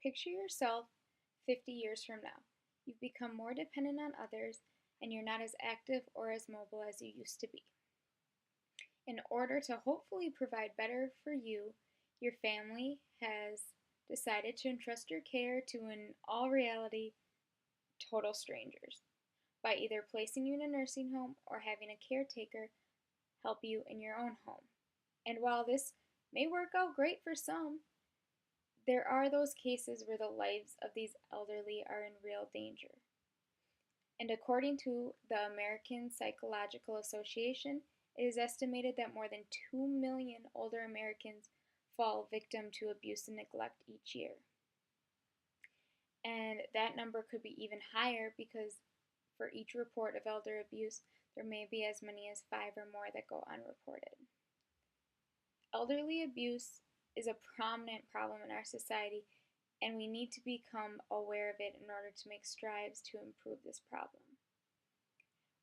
Picture yourself 50 years from now. You've become more dependent on others, and you're not as active or as mobile as you used to be. In order to hopefully provide better for you, your family has decided to entrust your care to, in all reality, total strangers by either placing you in a nursing home or having a caretaker help you in your own home. And while this may work out great for some, there are those cases where the lives of these elderly are in real danger. And according to the American Psychological Association, it is estimated that more than 2 million older Americans fall victim to abuse and neglect each year. And that number could be even higher because for each report of elder abuse, there may be as many as 5 or more that go unreported. Elderly abuse is a prominent problem in our society, and we need to become aware of it in order to make strides to improve this problem.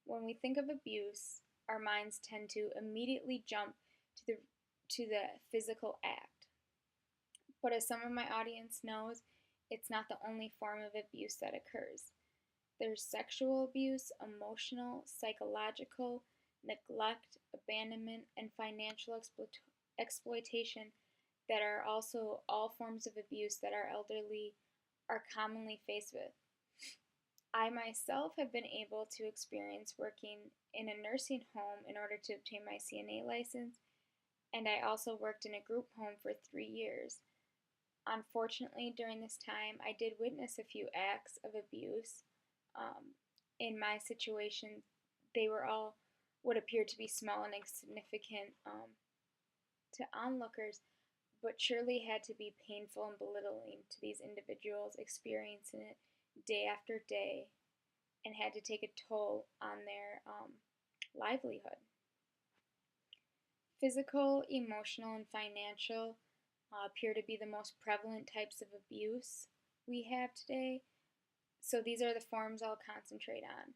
When we think of abuse, our minds tend to immediately jump to the physical act. But as some of my audience knows, it's not the only form of abuse that occurs. There's sexual abuse, emotional, psychological, neglect, abandonment, and financial exploitation that are also all forms of abuse that our elderly are commonly faced with. I myself have been able to experience working in a nursing home in order to obtain my CNA license, and I also worked in a group home for 3 years. Unfortunately, during this time, I did witness a few acts of abuse. Um, in my situation, they were all what appeared to be small and insignificant to onlookers, but surely had to be painful and belittling to these individuals experiencing it day after day and had to take a toll on their livelihood. Physical, emotional, and financial appear to be the most prevalent types of abuse we have today, so these are the forms I'll concentrate on.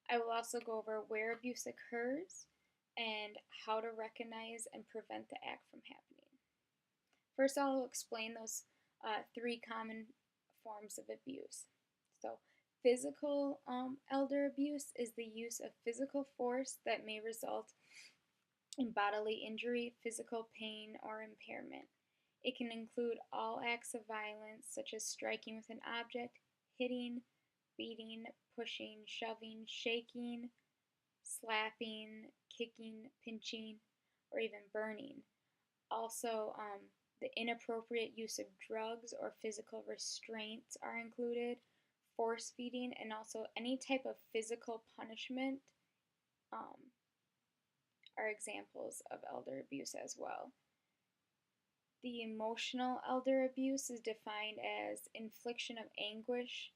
I will also go over where abuse occurs and how to recognize and prevent the act from happening. First, I'll explain those 3 common forms of abuse. So, physical elder abuse is the use of physical force that may result in bodily injury, physical pain, or impairment. It can include all acts of violence, such as striking with an object, hitting, beating, pushing, shoving, shaking, slapping, kicking, pinching, or even burning. Also, the inappropriate use of drugs or physical restraints are included, force feeding, and also any type of physical punishment um, are examples of elder abuse as well. The emotional elder abuse is defined as infliction of anguish,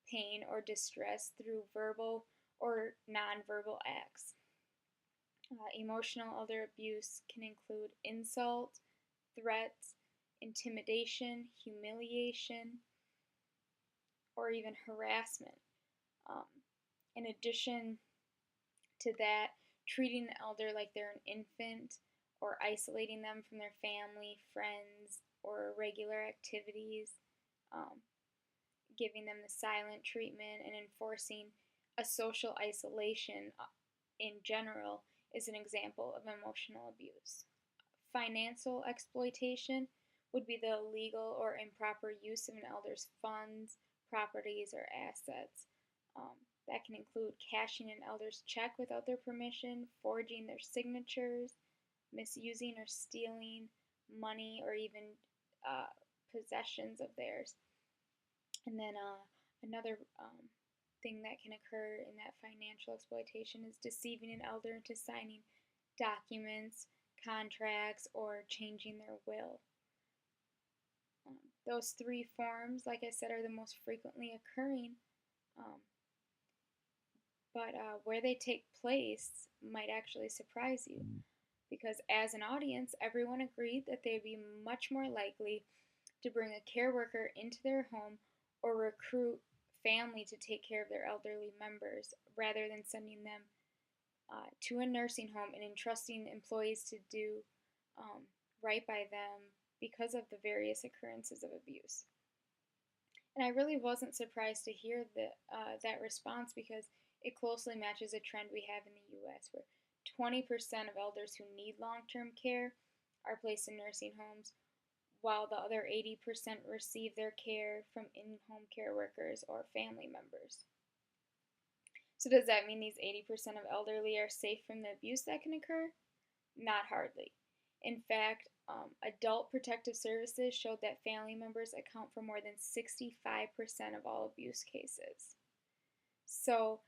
pain, or distress through verbal or nonverbal acts. Emotional elder abuse can include insult, threats, intimidation, humiliation, or even harassment. Um, in addition to that, treating the elder like they're an infant or isolating them from their family, friends, or regular activities, um, giving them the silent treatment, and enforcing a social isolation in general is an example of emotional abuse. Financial exploitation would be the illegal or improper use of an elder's funds, properties, or assets. That can include cashing an elder's check without their permission, forging their signatures, misusing or stealing money or even possessions of theirs. And then another thing that can occur in that financial exploitation is deceiving an elder into signing documents, contracts, or changing their will. Those 3 forms, like I said, are the most frequently occurring, um, but where they take place might actually surprise you because as an audience, everyone agreed that they'd be much more likely to bring a care worker into their home or recruit family to take care of their elderly members rather than sending them to a nursing home and entrusting employees to do right by them because of the various occurrences of abuse. And I really wasn't surprised to hear that response because it closely matches a trend we have in the US where 20% of elders who need long term care are placed in nursing homes, while the other 80% receive their care from in home care workers or family members. So, does that mean these 80% of elderly are safe from the abuse that can occur? Not hardly. In fact, adult protective services showed that family members account for more than 65% of all abuse cases. So,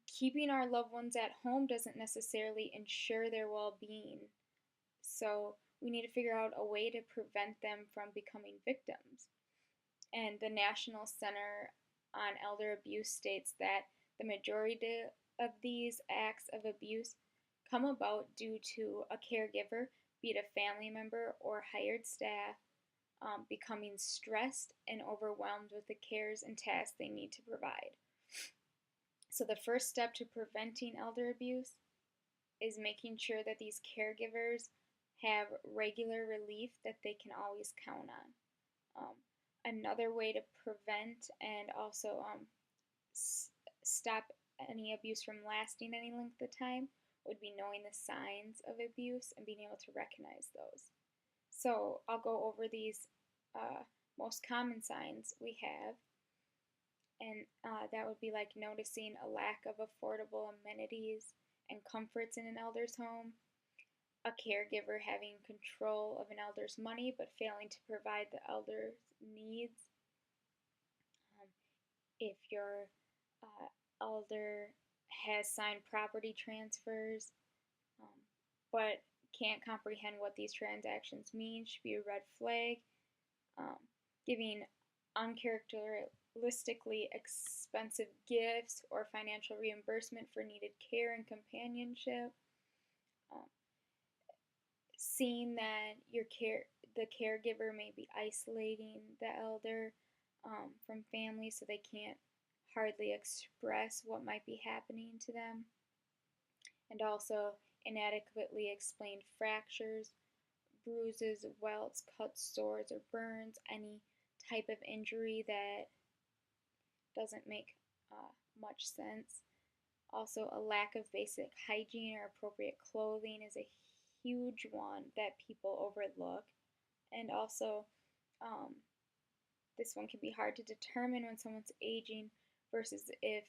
keeping our loved ones at home doesn't necessarily ensure their well being. So, we need to figure out a way to prevent them from becoming victims. And the National Center on Elder Abuse states that the majority of these acts of abuse come about due to a caregiver, be it a family member or hired staff, becoming stressed and overwhelmed with the cares and tasks they need to provide. So, the first step to preventing elder abuse is making sure that these caregivers have regular relief that they can always count on. Another way to prevent and also stop any abuse from lasting any length of time would be knowing the signs of abuse and being able to recognize those. So I'll go over these most common signs we have, and that would be like noticing a lack of affordable amenities and comforts in an elder's home, a caregiver having control of an elder's money but failing to provide the elder's needs, if your elder has signed property transfers but can't comprehend what these transactions mean, should be a red flag. Giving uncharacteristically expensive gifts or financial reimbursement for needed care and companionship. Seeing that the caregiver may be isolating the elder from family so they can't hardly express what might be happening to them, and also inadequately explained fractures, bruises, welts, cuts, sores, or burns, any type of injury that doesn't make much sense. Also, a lack of basic hygiene or appropriate clothing is a huge one that people overlook. And also, this one can be hard to determine when someone's aging versus if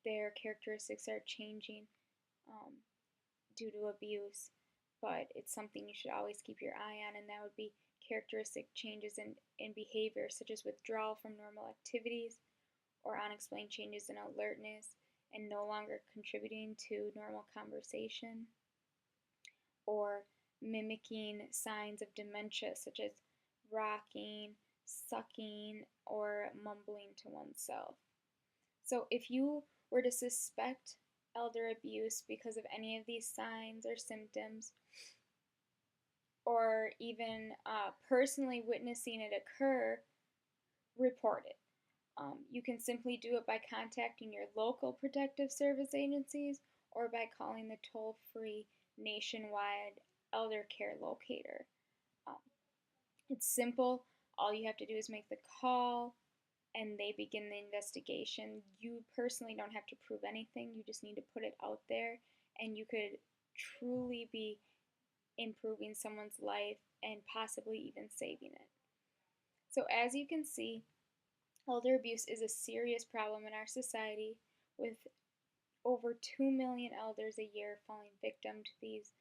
their characteristics are changing due to abuse. But it's something you should always keep your eye on, and that would be characteristic changes in behavior, such as withdrawal from normal activities or unexplained changes in alertness and no longer contributing to normal conversation, or mimicking signs of dementia, such as rocking, sucking, or mumbling to oneself. So, if you were to suspect elder abuse because of any of these signs or symptoms, or even personally witnessing it occur, report it. You can simply do it by contacting your local protective service agencies or by calling the toll-free nationwide elder care locator. Um, it's simple. All you have to do is make the call and they begin the investigation. You personally don't have to prove anything. You just need to put it out there, and you could truly be improving someone's life and possibly even saving it. So, as you can see, elder abuse is a serious problem in our society, with over 2 million elders a year falling victim to these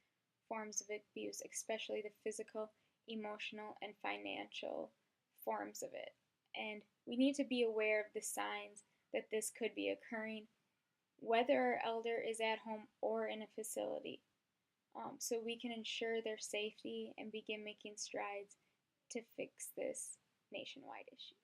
forms of abuse, especially the physical, emotional, and financial forms of it. And we need to be aware of the signs that this could be occurring, whether our elder is at home or in a facility, so we can ensure their safety and begin making strides to fix this nationwide issue.